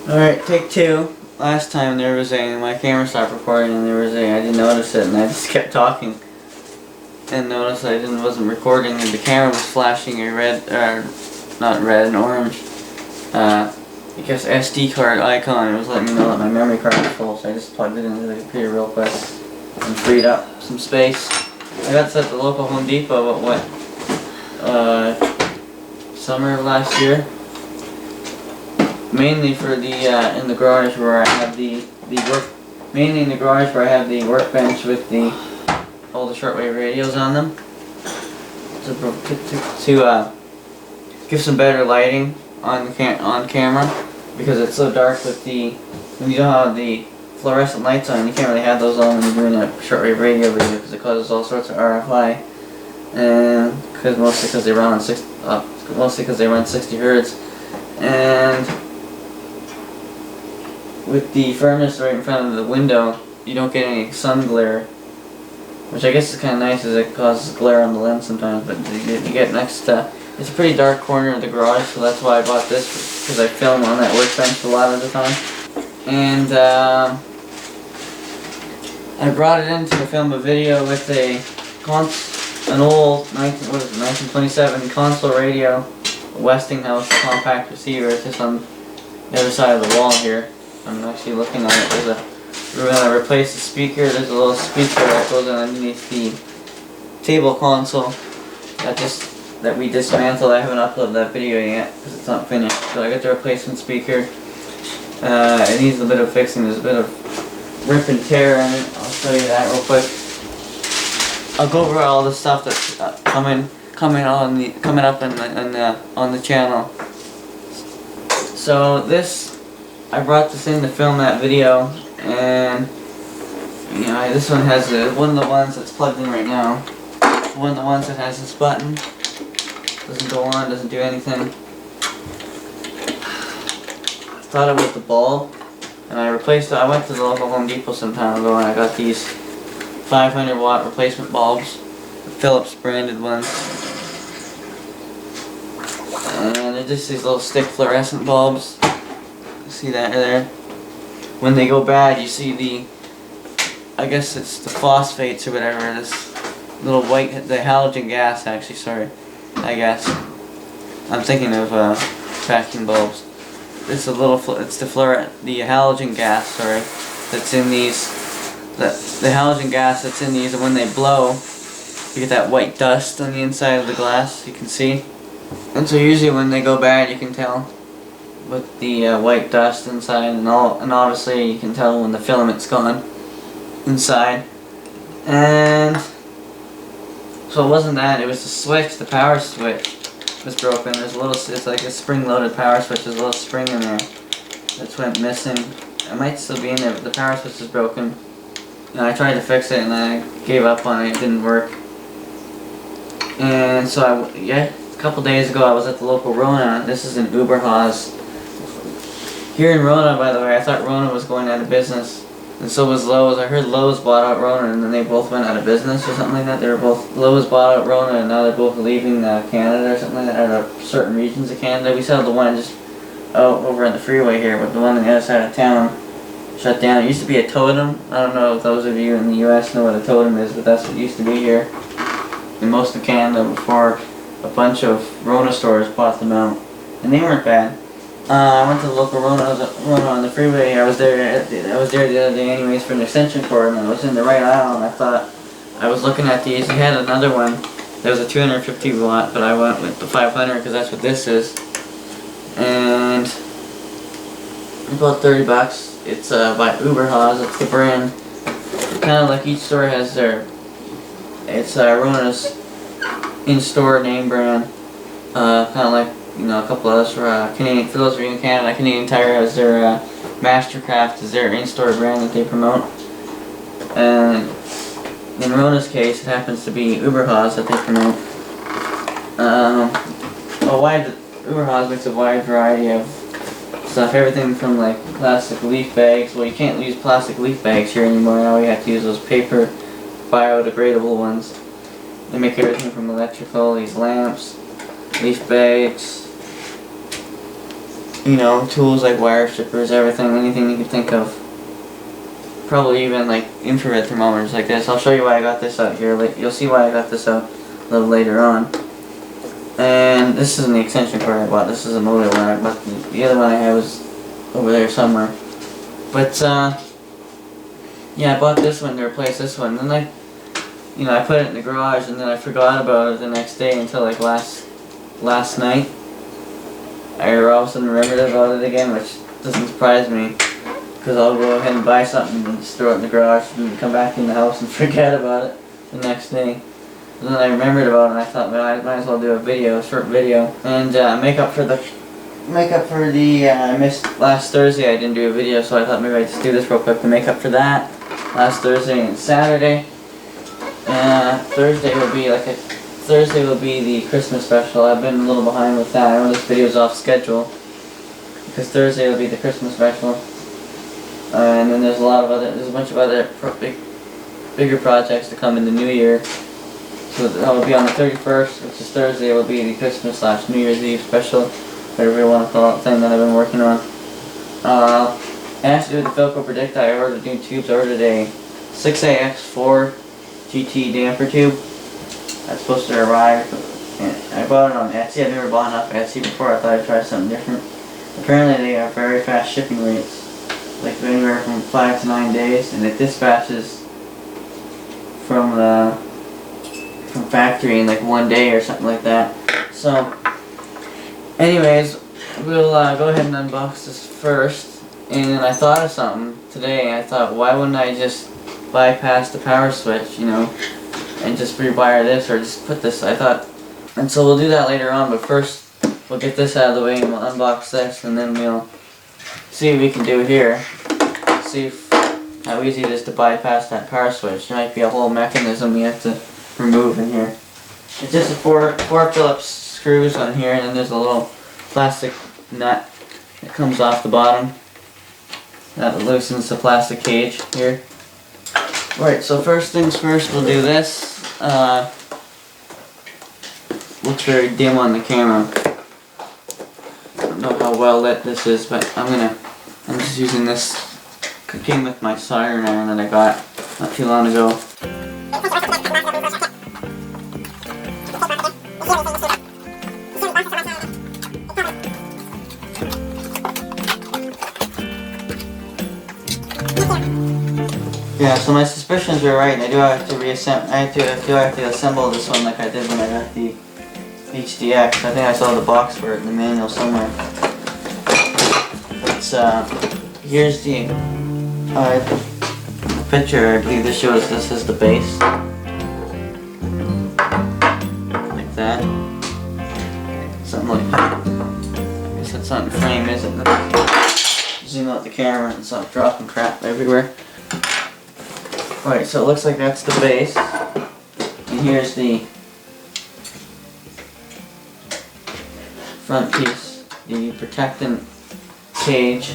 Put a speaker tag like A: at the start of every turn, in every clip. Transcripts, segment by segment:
A: Alright, take two. Last time there was my camera stopped recording and I didn't notice it and I just kept talking. And noticed wasn't recording and the camera was flashing a red, not red, an orange, I guess SD card icon. It was letting me know that my memory card was full, so I just plugged it into the computer real quick and freed up some space. I got this at the local Home Depot, summer of last year. Mainly for the in the garage where I have mainly in the garage where I have the workbench with all the shortwave radios on them, to give some better lighting on camera, because it's so dark with when you don't have the fluorescent lights on, you can't really have those on when you're doing a shortwave radio video because it causes all sorts of RFI, and mostly because they run 60 hertz, and with the furnace right in front of the window, you don't get any sun glare, which I guess is kind of nice as it causes glare on the lens sometimes, but you get next to, it's a pretty dark corner of the garage, so that's why I bought this, because I film on that workbench a lot of the time. And I brought it in to film a video with an old 1927 console radio, Westinghouse compact receiver. It's just on the other side of the wall here. I'm actually looking at it. We're going to replace the speaker. There's a little speaker that goes underneath the table console that we dismantled. I haven't uploaded that video yet because it's not finished. So I got the replacement speaker. It needs a bit of fixing. There's a bit of rip and tear in it. I'll show you that real quick. I'll go over all the stuff that's coming up on the channel. So I brought this in to film that video, and this one has one of the ones that's plugged in right now. One of the ones that has this button. Doesn't go on, doesn't do anything. I thought it was the bulb, and I replaced it. I went to the local Home Depot some time ago and I got these 500 watt replacement bulbs, the Philips branded ones. And they're just these little stick fluorescent bulbs. See that there? When they go bad, you see I guess it's the phosphates or whatever, this little white, the halogen gas actually, sorry, I guess. I'm thinking of vacuum bulbs. It's the halogen gas, sorry, that's in these, the halogen gas that's in these, and when they blow, you get that white dust on the inside of the glass, you can see. And so usually when they go bad, you can tell with the white dust inside, and obviously you can tell when the filament's gone inside. And so it wasn't that, it was the switch, the power switch was broken. It's like a spring-loaded power switch. There's a little spring in there that went missing. It might still be in there, but the power switch is broken. And I tried to fix it and I gave up on it. It didn't work. And so a couple days ago I was at the local Rona. This is in Uberhaus. Here in Rona, by the way, I thought Rona was going out of business, and so was Lowe's. I heard Lowe's bought out Rona, and then they both went out of business or something like that. Lowe's bought out Rona, and now they're both leaving Canada or something like that, or certain regions of Canada. We saw the one just over on the freeway here, but the one on the other side of town shut down. It used to be a Totem. I don't know if those of you in the U.S. know what a Totem is, but that's what it used to be here in most of Canada before a bunch of Rona stores bought them out, and they weren't bad. I went to the local Rona on the freeway. I was there the other day anyways for an extension cord, and I was in the right aisle, and I thought, I was looking at these. He had another one that was a 250 watt, but I went with the 500 because that's what this is. And about 30 bucks. It's by Uberhaus. It's the brand. Kind of like each store has it's Rona's in-store name brand. Kind of like, a couple of us for Canadian, for those of you in Canada, Canadian Tire has their Mastercraft is their in-store brand that they promote. And in Rona's case, it happens to be Uberhaus that they promote. Uberhaus makes a wide variety of stuff, everything from like plastic leaf bags. Well, you can't use plastic leaf bags here anymore. Now we have to use those paper biodegradable ones. They make everything from electrical, these lamps, leaf bags, you know, tools like wire strippers, everything, anything you can think of. Probably even like infrared thermometers like this. I'll show you why I got this out here. You'll see why I got this out a little later on. And this isn't the extension cord I bought. This is a motor one I bought. The other one I had was over there somewhere. But yeah, I bought this one to replace this one. And then I put it in the garage, and then I forgot about it the next day until like last night. I all of a sudden remembered about it again, which doesn't surprise me, because I'll go ahead and buy something and just throw it in the garage and come back in the house and forget about it the next day. And then I remembered about it, and I thought, well, I might as well do a short video, and make up for the I missed last Thursday. I didn't do a video, so I thought maybe I'd just do this real quick to make up for that. Last Thursday and Saturday. Thursday will be the Christmas special. I've been a little behind with that. I know this video's off schedule because Thursday will be the Christmas special, and then there's a bunch of other bigger projects to come in the new year. So that will be on the 31st, which is Thursday. Will be the Christmas / New Year's Eve special, whatever you want to call it, thing that I've been working on. It has to do with the Philco Predict. I ordered new tubes. I ordered a 6AX4 GT damper tube. That's supposed to arrive. And I bought it on Etsy. I've never bought it off Etsy before. I thought I'd try something different. Apparently they are very fast shipping rates, like anywhere from 5 to 9 days, and it dispatches from factory in like 1 day or something like that. So, anyways, we'll go ahead and unbox this first. And I thought of something today. I thought, why wouldn't I just bypass the power switch, you know, and just rewire this, or just put this, I thought. And so we'll do that later on, but first we'll get this out of the way and we'll unbox this, and then we'll see what we can do here. See how easy it is to bypass that power switch. There might be a whole mechanism we have to remove in here. It's just a four Phillips screws on here, and then there's a little plastic nut that comes off the bottom that loosens the plastic cage here. Right, so first things first, we'll do this. Looks very dim on the camera. I don't know how well lit this is, but I'm just using this. It came with my soldering iron that I got not too long ago. Yeah, so my suspicions were right, and I do have to reassemble. I feel I have to assemble this one like I did when I got the HDX. I think I saw the box for it in the manual somewhere. But here's the picture. I believe this shows this is the base, like that. Something like that. I guess that's not in frame, is it? Zoom out the camera and stop dropping crap everywhere. Alright, so it looks like that's the base, and here's the front piece, the protectant cage,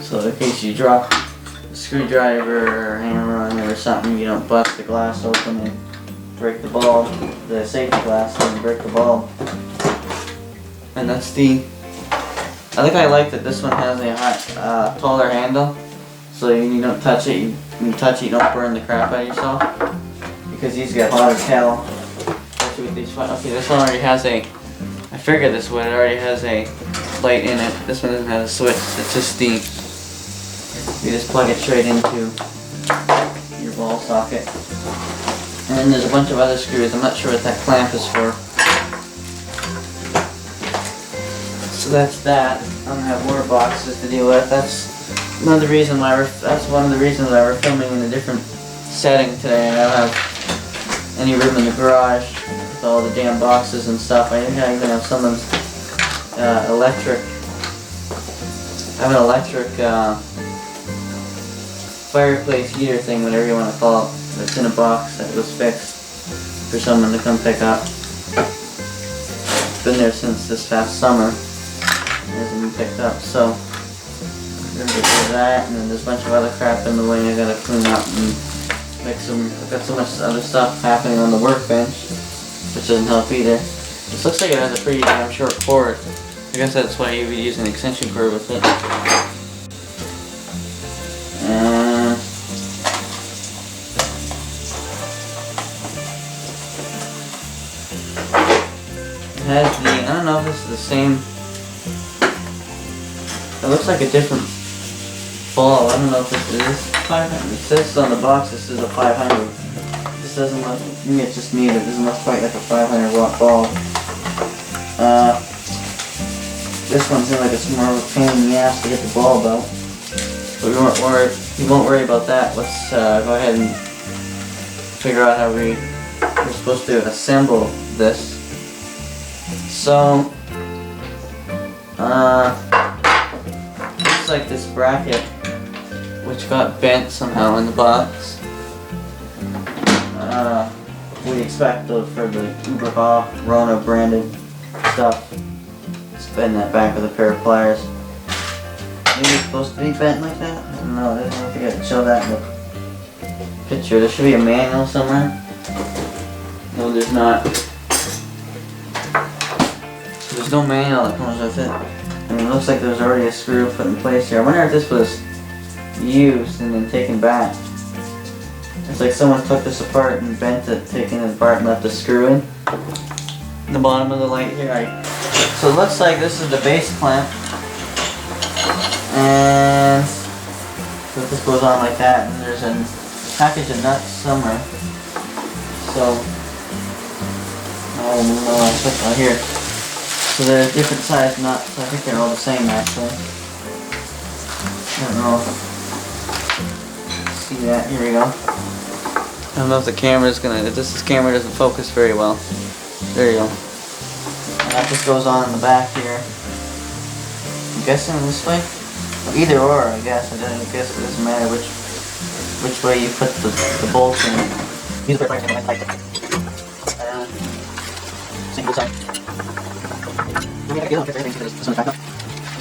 A: so in case you drop a screwdriver or hammer on it or something, you don't bust the glass open and break the bulb, the safety glass, and break the bulb. And that's I think I like that this one has a taller handle, so you don't touch it. When you touch it, you don't burn the crap out of yourself, because these get hot as hell. Especially with these. Okay, this one already has I figured this one already has a light in it. This one doesn't have a switch. It's just you just plug it straight into your wall socket. And then there's a bunch of other screws. I'm not sure what that clamp is for. So that's that. I'm gonna have more boxes to deal with. That's one of the reasons why we're filming in a different setting today. I don't have any room in the garage with all the damn boxes and stuff. I think I even have someone's electric fireplace heater thing, whatever you want to call it, that's in a box that was fixed for someone to come pick up. It's been there since this past summer. It hasn't been picked up, so we're gonna get rid of that, and then there's a bunch of other crap in the way I gotta clean up and make I've got so much other stuff happening on the workbench, which doesn't help either. This looks like it has a pretty damn short cord. I guess that's why you would use an extension cord with it. It has the, I don't know if this is the same. It looks like a different ball. I don't know if this is 500. It says on the box this is a 500. This doesn't look, maybe it's just me, but it doesn't look quite like a 500 watt ball. This one's in like it's more of a pain in the ass to get the bulb out. But we won't worry about that. Let's go ahead and figure out how we're supposed to assemble this. So, looks like this bracket, which got bent somehow in the box. We expect for the Uberha Rona branded stuff. It's bend that back with a pair of pliers. Maybe it's supposed to be bent like that? I don't know. I don't think I can show that in the picture. There should be a manual somewhere. No, there's not. There's no manual that comes with it. I mean, it looks like there's already a screw put in place here. I wonder if this was used and then taken back. It's like someone took this apart and bent it, taken it apart and left a screw in the bottom of the light here. So it looks like this is the base clamp. And so this goes on like that, and there's a package of nuts somewhere. So, I don't know, I put it here. So there's different size nuts. I think they're all the same actually. I don't know. See that? Here we go. I don't know if the camera's gonna. If this camera doesn't focus very well. There you go. And that just goes on in the back here. I'm guessing this way. Well, either or, I guess. I guess it doesn't matter which way you put the bolts in. These are pretty nice. Single side. I mean, I get on everything because this one's back up.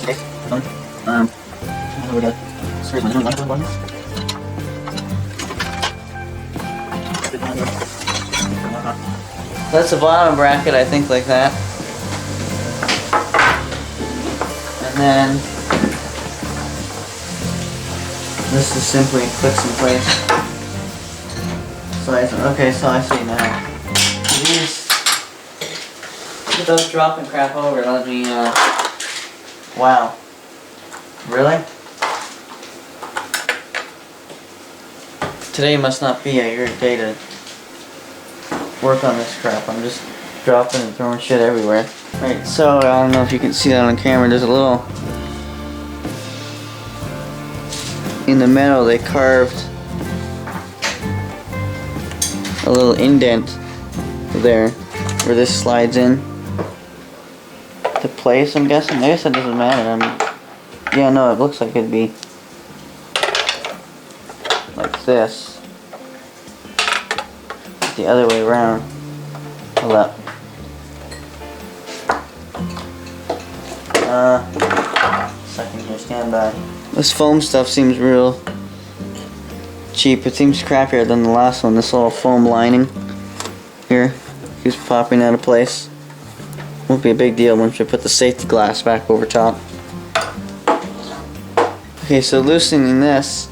A: Okay. I don't know where the screws went. Anyone want to That's the bottom bracket, I think, like that. And then this is simply clicks in place. So I see now. These, without dropping crap over, let me, wow. Really? Today must not be a good day to work on this crap. I'm just dropping and throwing shit everywhere. Right, so I don't know if you can see that on camera. There's a little, in the metal they carved a little indent there where this slides in to place, I'm guessing. I guess it doesn't matter. Yeah, no, it looks like it'd be like this. The other way around. Hold up. Second here, stand by. This foam stuff seems real cheap. It seems crappier than the last one. This little foam lining here keeps popping out of place. Won't be a big deal once we put the safety glass back over top. Okay, so loosening this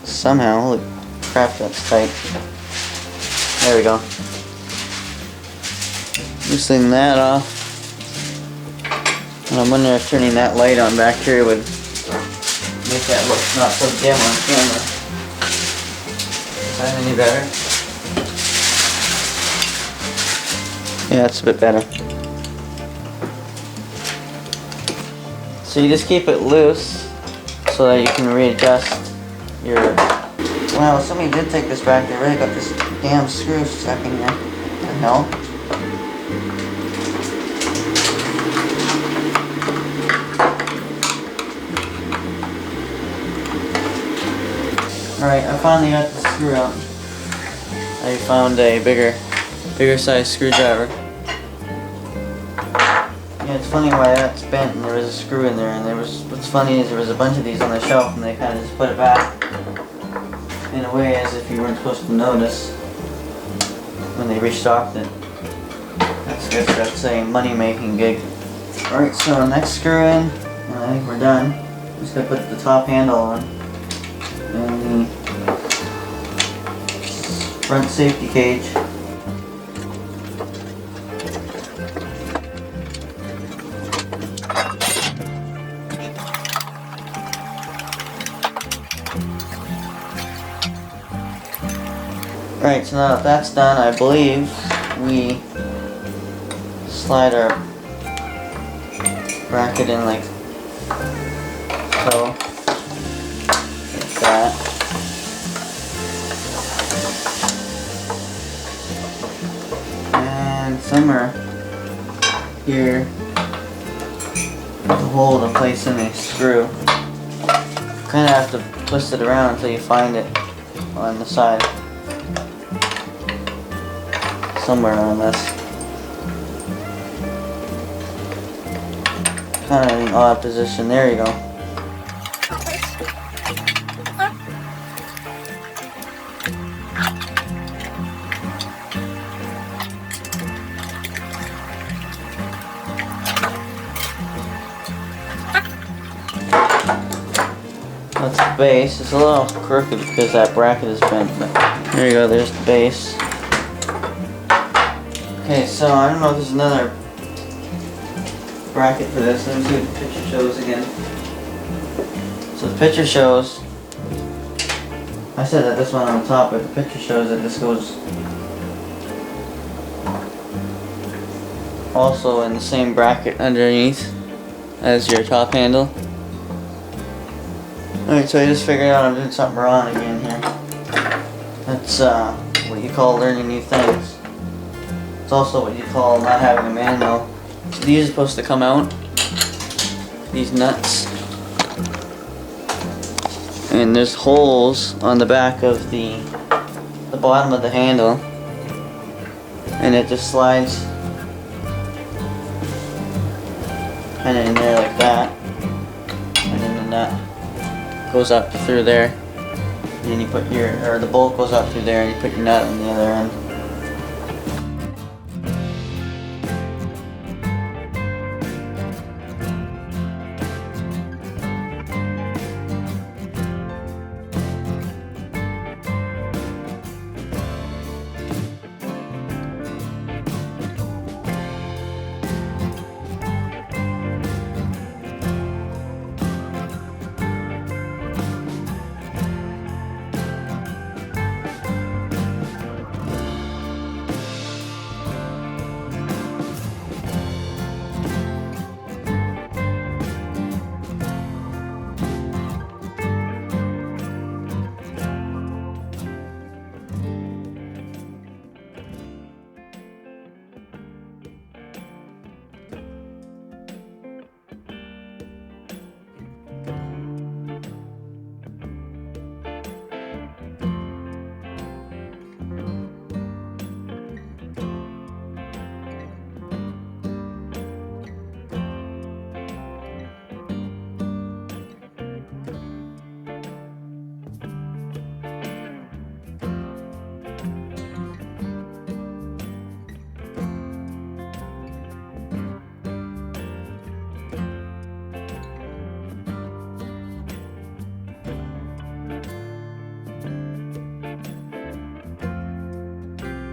A: somehow. Holy crap, that's tight. There we go. Loosening that off. And I'm wondering if turning that light on back here would make that look not so dim on camera. Is that any better? Yeah, it's a bit better. So you just keep it loose so that you can readjust your... Wow, somebody did take this back. They really got this damn screw stuck in here. What the hell? Alright, I finally got the screw out. I found a bigger size screwdriver. Yeah, it's funny why that's bent and there was a screw in there, and what's funny is there was a bunch of these on the shelf and they kind of just put it back in a way as if you weren't supposed to notice when they restocked it. That's a money-making gig. Alright, so next screw in, and I think we're done. Just gonna put the top handle on. And the front safety cage. Alright, so now that that's done, I believe we slide our bracket in like so. Like that. And somewhere here, there's a hole to place in a screw. Kind of have to twist it around until you find it on the side. Somewhere on this. Kind of in an odd position. There you go. That's the base. It's a little crooked because that bracket is bent, but there you go, there's the base. Okay, so I don't know if there's another bracket for this. Let me see what the picture shows again. So the picture shows, I said that this one on the top, but the picture shows that this goes also in the same bracket underneath as your top handle. Alright, so I just figured out I'm doing something wrong again here. That's what you call learning new things. It's also what you call not having a manual. So these are supposed to come out, these nuts. And there's holes on the back of the bottom of the handle. And it just slides kind of in there like that. And then the nut goes up through there. And then you put the bolt goes up through there and you put your nut on the other end.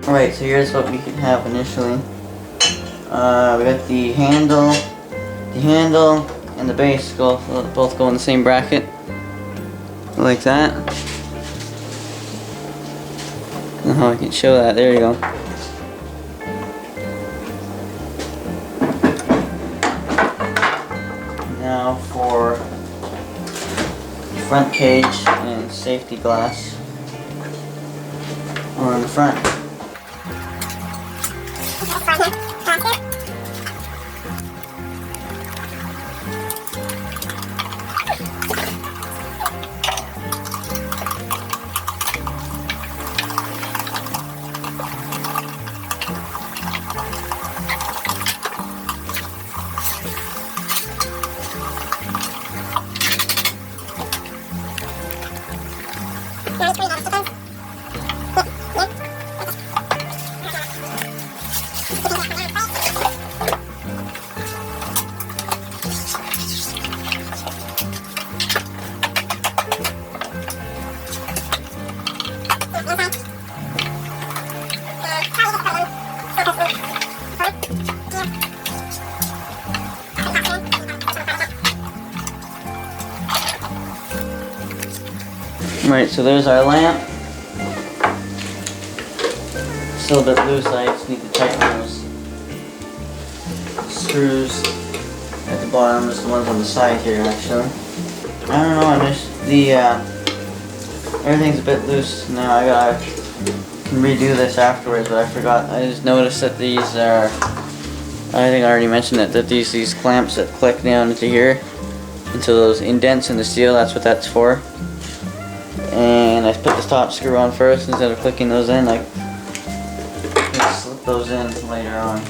A: Alright, so here's what we can have initially. We got the handle and the base both go in the same bracket, like that. I don't know how I can show that. There you go. Now for front cage and safety glass on the front. Right, so there's our lamp. Still a bit loose, I just need to tighten those screws at the bottom, just the ones on the side here actually. I don't know, I just, everything's a bit loose now. I can redo this afterwards, but I forgot. I just noticed that these are, I think I already mentioned it, that these clamps that click down into here, into those indents in the steel, that's what that's for. And I put the top screw on first instead of clicking those in. I can slip those in later on.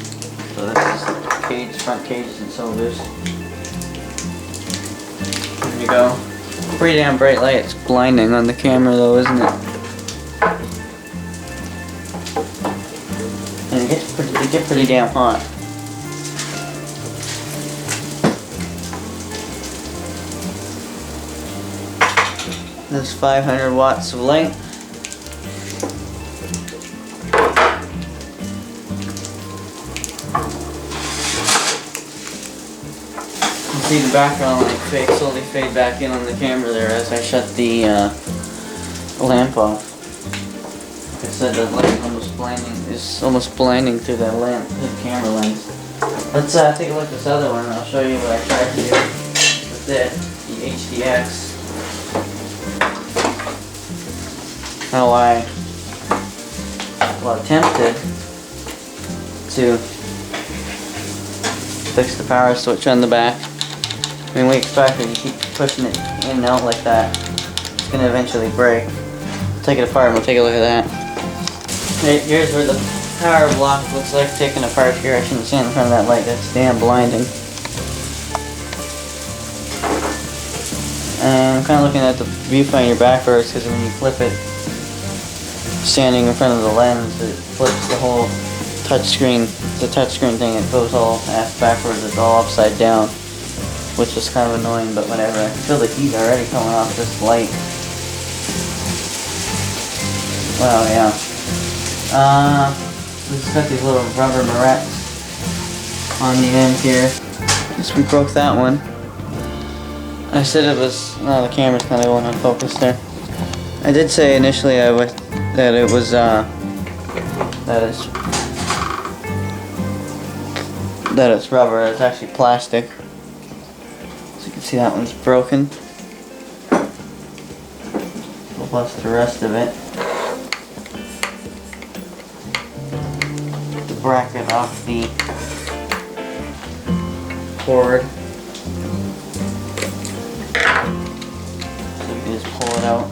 A: So this is cage, front cage isn't so loose. There you go. Pretty damn bright light. It's blinding on the camera though, isn't it? And they get pretty damn hot. That's 500 watts of light. You can see the background light slowly fade back in on the camera there as I shut the lamp off. Like I said, that light is almost blinding through that lamp, through the camera lens. Let's take a look at this other one. I'll show you what I tried to do with it, the HDX. How I attempted to fix the power switch on the back. I mean, we expected, you keep pushing it in and out like that, it's going to eventually break. We'll take it apart and we'll take a look at that. Okay, here's where the power block looks like taken apart here. I shouldn't stand in front of that light, that's damn blinding. And I'm kind of looking at the viewfinder backwards because when you flip it, standing in front of the lens, it flips the whole touchscreen. It's a touchscreen thing, it goes all ass backwards, it's all upside down, which is kind of annoying, but whatever. I can feel the heat already coming off this light. Wow, yeah. This has got these little rubber barrettes on the end here. Guess we broke that one. I said it was, no, the camera's kind of going unfocused there. I did say initially that it was, that it's rubber. It's actually plastic. So you can see that one's broken. We'll bust the rest of it. The bracket off the cord. So you can just pull it out.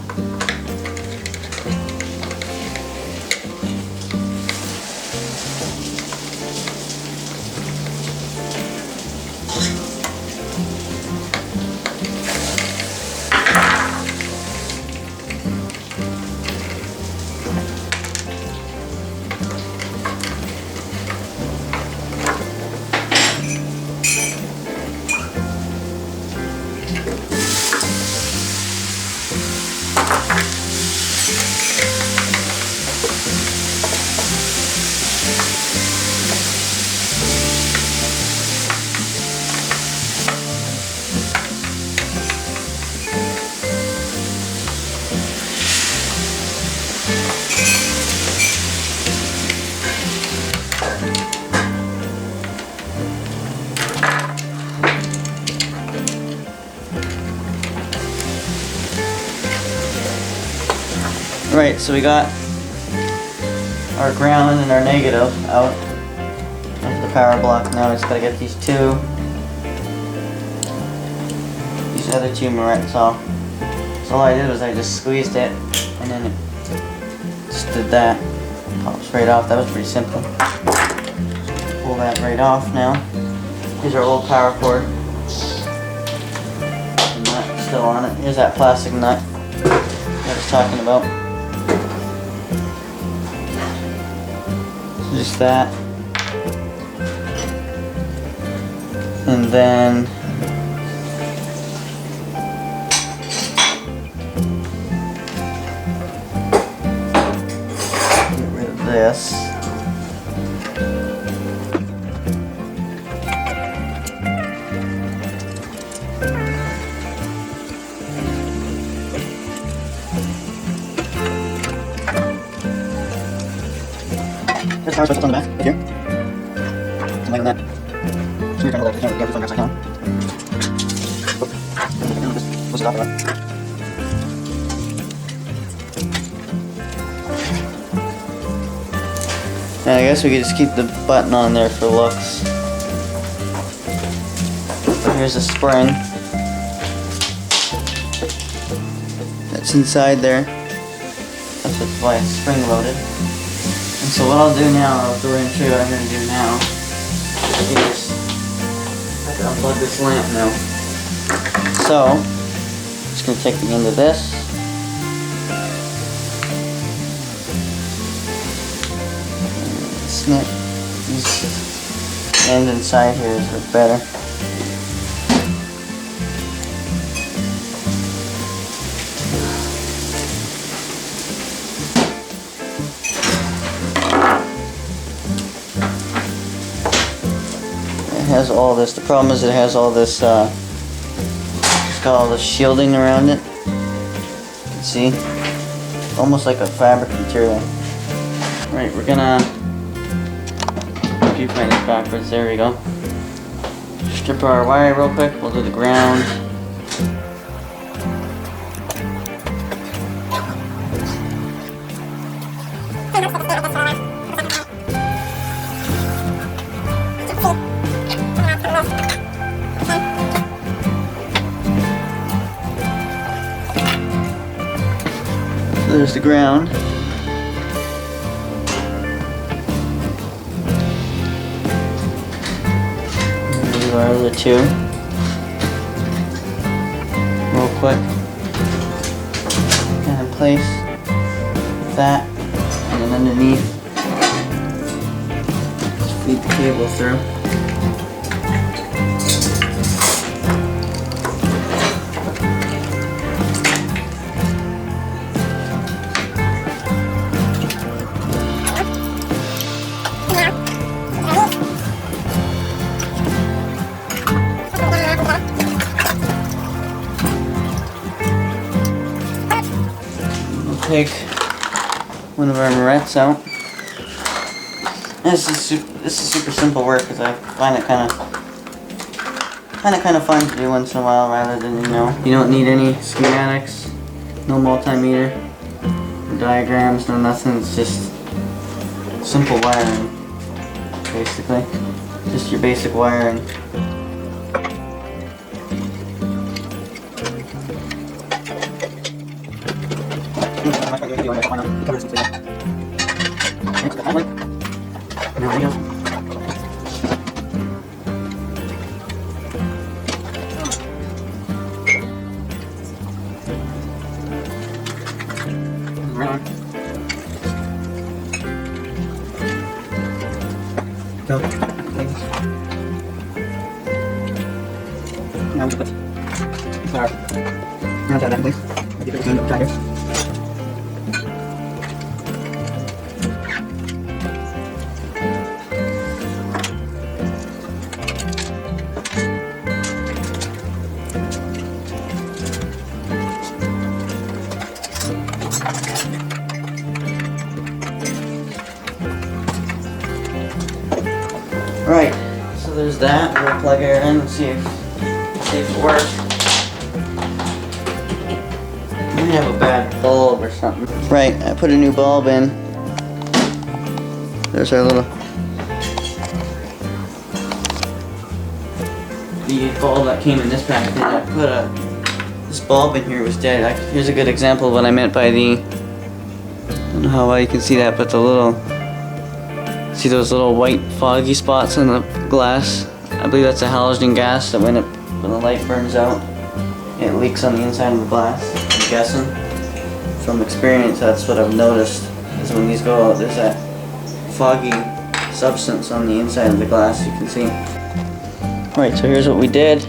A: Right, so we got our ground and our negative out of the power block. Now I just gotta get these other two morettes off. So all I did was I just squeezed it and then it just did that. Pops right off. That was pretty simple. Pull that right off now. Here's our old power cord. The nut still on it. Here's that plastic nut I was talking about. Just that, and then get rid of this. there's power switches on the back, right here. Some light on that. So you're trying to hold it, you can't get it upside down. And just push it off the right. And I guess we could just keep the button on there for looks. Here's a spring that's inside there. That's why it's spring loaded. And so what I'll do now, I'll go ahead and show you what I'm going to do now. Is I can unplug this lamp now. So, I'm just going to take the end of this. Snip these ends inside here is better. It has all this. The problem is it has all this. It's got all this shielding around it. You can see, almost like a fabric material. Right, we're gonna do find this backwards. There we go. Strip our wire real quick. We'll do the ground. So there's the ground. Our other two real quick, and in place like that, and then underneath just feed the cable through. Take one of our morettes out. This is super simple work because I find it kind of fun to do once in a while rather than you don't need any schematics, no multimeter, no diagrams, no nothing. It's just simple wiring, basically, just your basic wiring. Go. Now we put our round that please. I'll give it a try here. Right, so there's that. We'll plug her in and see if it works. We have a bad bulb or something. Right, I put a new bulb in. There's our little... The bulb that came in this package. I put this bulb in here was dead. Here's a good example of what I meant by the... I don't know how well you can see that, but the little... See those little white foggy spots on the glass? I believe that's a halogen gas that when the light burns out, it leaks on the inside of the glass. I'm guessing. From experience, that's what I've noticed, is when these go out, there's that foggy substance on the inside of the glass, you can see. Right, so here's what we did.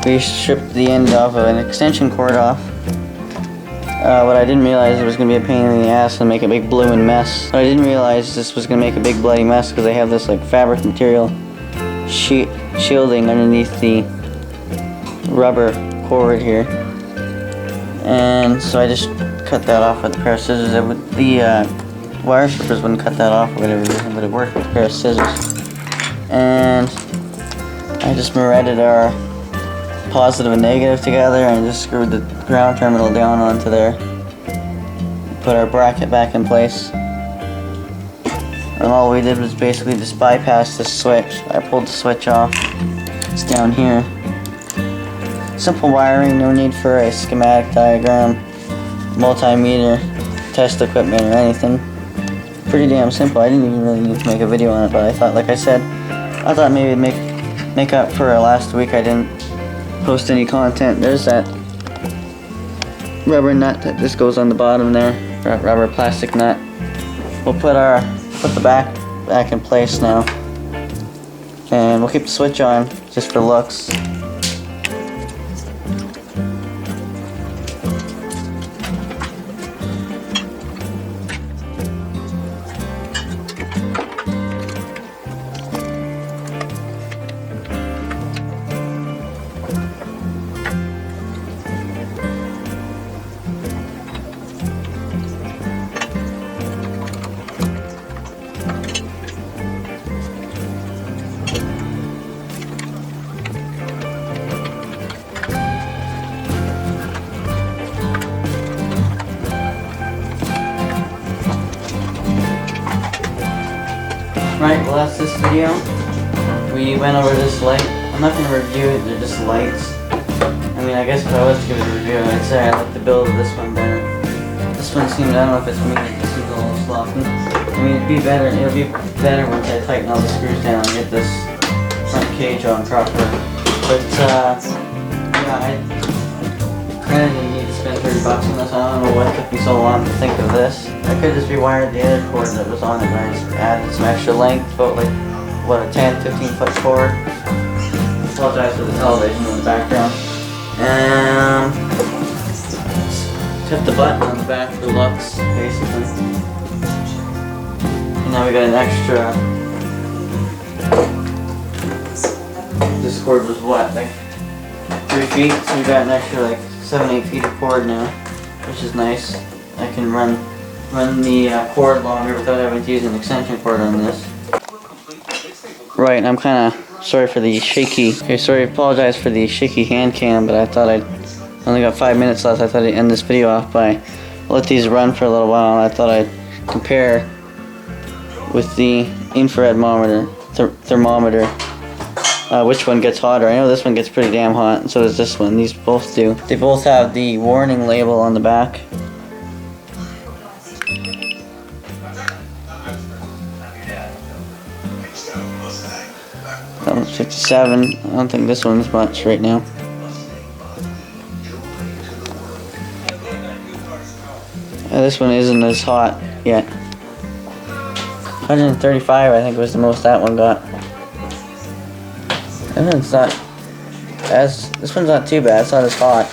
A: We stripped the end off of an extension cord off. What I didn't realize, it was going to be a pain in the ass and make a big blowing mess. But I didn't realize this was going to make a big bloody mess because they have this like fabric material shielding underneath the rubber cord here. And so I just cut that off with a pair of scissors. The wire strippers wouldn't cut that off for whatever reason, but it worked with a pair of scissors. And I just threaded our positive and negative together and just screwed the ground terminal down onto there. Put our bracket back in place. And all we did was basically just bypass the switch. I pulled the switch off. It's down here. Simple wiring, no need for a schematic diagram, multimeter, test equipment or anything. Pretty damn simple. I didn't even really need to make a video on it, but I thought, like I said, I thought maybe it'd make up for last week I didn't post any content. There's that rubber nut that just goes on the bottom there, rubber plastic nut. We'll put the back in place now, and we'll keep the switch on just for looks. Right, well that's this video. We went over this light. I'm not going to review it, they're just lights. I mean, I guess if I was to give it a review, I'd say I like the build of this one better. This one seems, I don't know if it's me, it seems a little sloppy. I mean, it'll be better once I tighten all the screws down and get this front cage on properly. But, yeah, I kind of didn't need to spend $30 on this. I don't know what took me so long to think of this. I could just rewired the other cord that was on it, and I just added some extra length, about like, what, a 10-15 foot cord. I apologize for the television in the background. And tip the button on the back for looks, basically. And now we got an extra. This cord was what, like 3 feet? So we got an extra like 7-8 feet of cord now, which is nice. I can run the cord longer without having to use an extension cord on this. Right, I'm kind of sorry for the shaky. Apologize for the shaky hand cam, but I thought I'd only got 5 minutes left. I thought I'd end this video off by let these run for a little while. I thought I'd compare with the infrared thermometer. Which one gets hotter? I know this one gets pretty damn hot, and so does this one. These both do. They both have the warning label on the back. 57. I don't think this one's much right now. This one isn't as hot yet. 135, I think, was the most that one got. This one's not too bad. It's not as hot.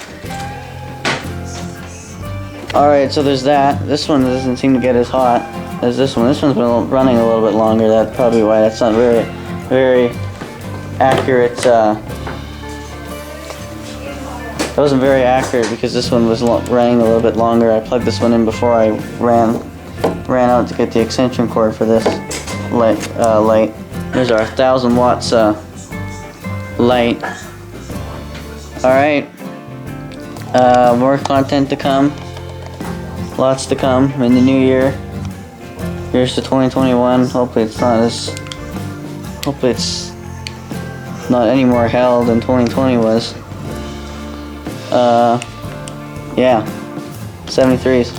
A: Alright, so there's that. This one doesn't seem to get as hot as this one. This one's been running a little bit longer. That's probably why that's not very accurate. That wasn't very accurate because this one was running a little bit longer. I plugged this one in before I ran out to get the extension cord for this light. There's our 1,000 watts light. Alright, more content to come, lots to come in the new year. Here's to 2021. Hopefully it's not any more hell than 2020 was. Yeah, 73s.